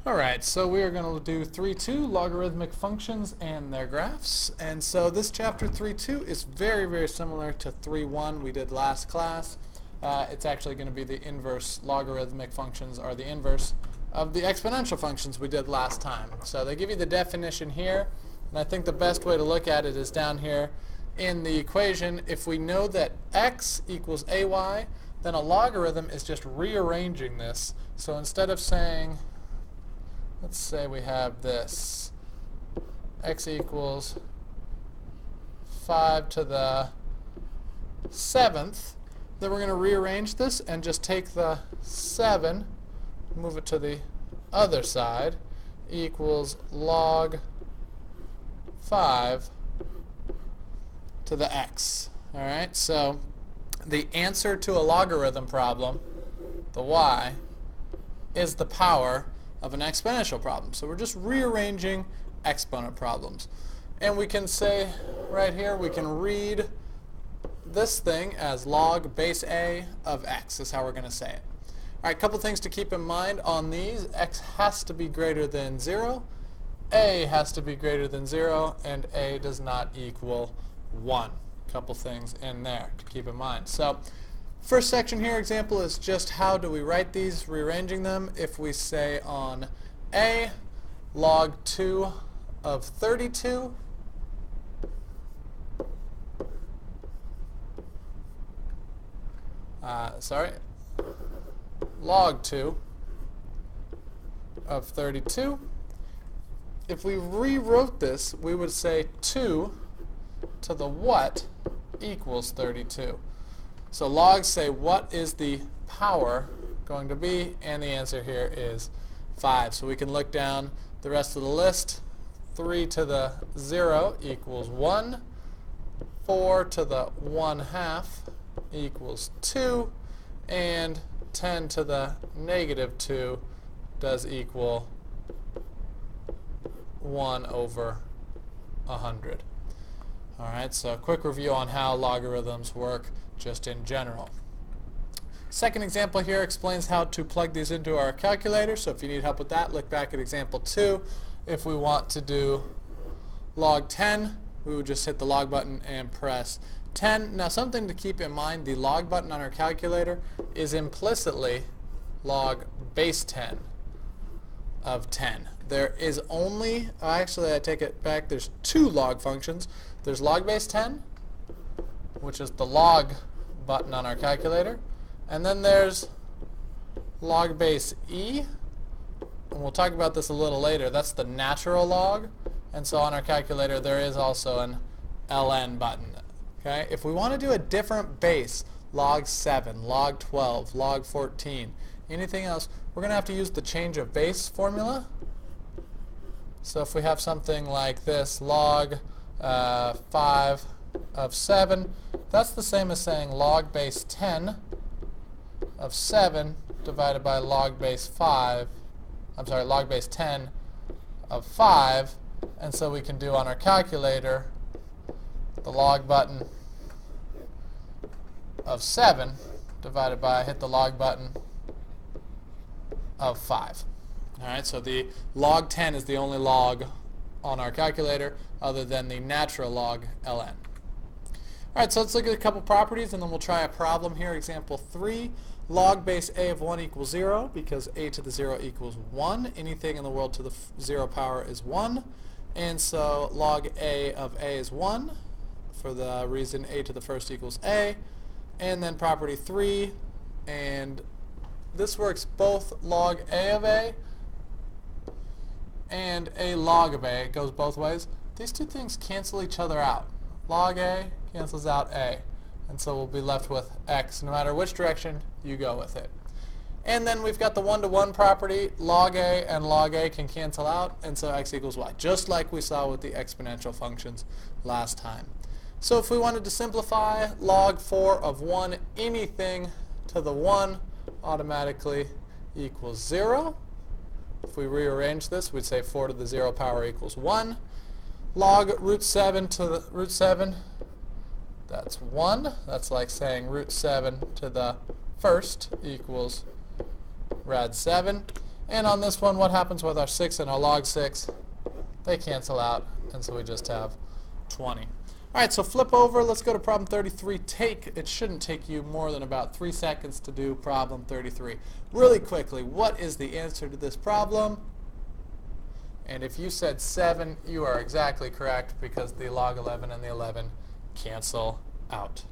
Alright, so we are going to do 3.2, logarithmic functions and their graphs. And so this chapter 3.2 is very, very similar to 3.1 we did last class. It's actually going to be the inverse. Logarithmic functions are the inverse of the exponential functions we did last time. So they give you the definition here, and I think the best way to look at it is down here in the equation. If we know that x equals ay, then a logarithm is just rearranging this. So instead of saying, let's say we have this, x equals 5 to the 7th, then we're going to rearrange this and just take the 7, move it to the other side, equals log 5 to the x. Alright, so the answer to a logarithm problem, the y, is the power of an exponential problem. So we're just rearranging exponent problems. And we can say right here, we can read this thing as log base a of x is how we're going to say it. Alright, a couple things to keep in mind on these. X has to be greater than 0, a has to be greater than 0, and a does not equal 1. Couple things in there to keep in mind. So first section here, example, is just how do we write these, rearranging them. If we say on a, log 2 of 32, log 2 of 32. If we rewrote this, we would say 2 to the what equals 32. So logs say what is the power going to be, and the answer here is 5. So we can look down the rest of the list. 3 to the 0 equals 1. 4 to the 1/2 equals 2. And 10 to the negative 2 does equal 1 over 100. Alright, so a quick review on how logarithms work just in general. Second example here explains how to plug these into our calculator. So if you need help with that, look back at example 2. If we want to do log 10, we would just hit the log button and press 10. Now something to keep in mind, the log button on our calculator is implicitly log base 10 of 10. There is only, actually I take it back, there's two log functions. There's log base 10, which is the log button on our calculator, and then there's log base e, and we'll talk about this a little later. That's the natural log, and so on our calculator there is also an ln button. Okay, if we want to do a different base, log 7, log 12, log 14, anything else, we're going to have to use the change of base formula. So if we have something like this, log 5 of 7, that's the same as saying log base 10 of 7 divided by log base 5, log base 10 of 5, and so we can do on our calculator the log button of 7 divided by, hit the log button of 5. Alright, so the log 10 is the only log on our calculator other than the natural log ln. Alright, so let's look at a couple properties and then we'll try a problem here. Example 3, log base a of 1 equals 0 because a to the 0 equals 1. Anything in the world to the 0 power is 1. And so log a of a is 1 for the reason a to the first equals a. And then property 3, and this works both log a of a and a log of a. It goes both ways. These two things cancel each other out. Log a cancels out a, and so we'll be left with x no matter which direction you go with it. And then we've got the one-to-one property. Log a and log a can cancel out, and so x equals y, just like we saw with the exponential functions last time. So if we wanted to simplify, log 4 of 1, anything to the 1 automatically equals 0. If we rearrange this, we'd say 4 to the 0 power equals 1. Log root 7 to the root 7, that's 1. That's like saying root 7 to the first equals rad 7. And on this one, what happens with our 6 and our log 6? They cancel out, and so we just have 20. All right, so flip over. Let's go to problem 33. It shouldn't take you more than about 3 seconds to do problem 33. Really quickly, what is the answer to this problem? And if you said 7, you are exactly correct because the log 11 and the 11 cancel out.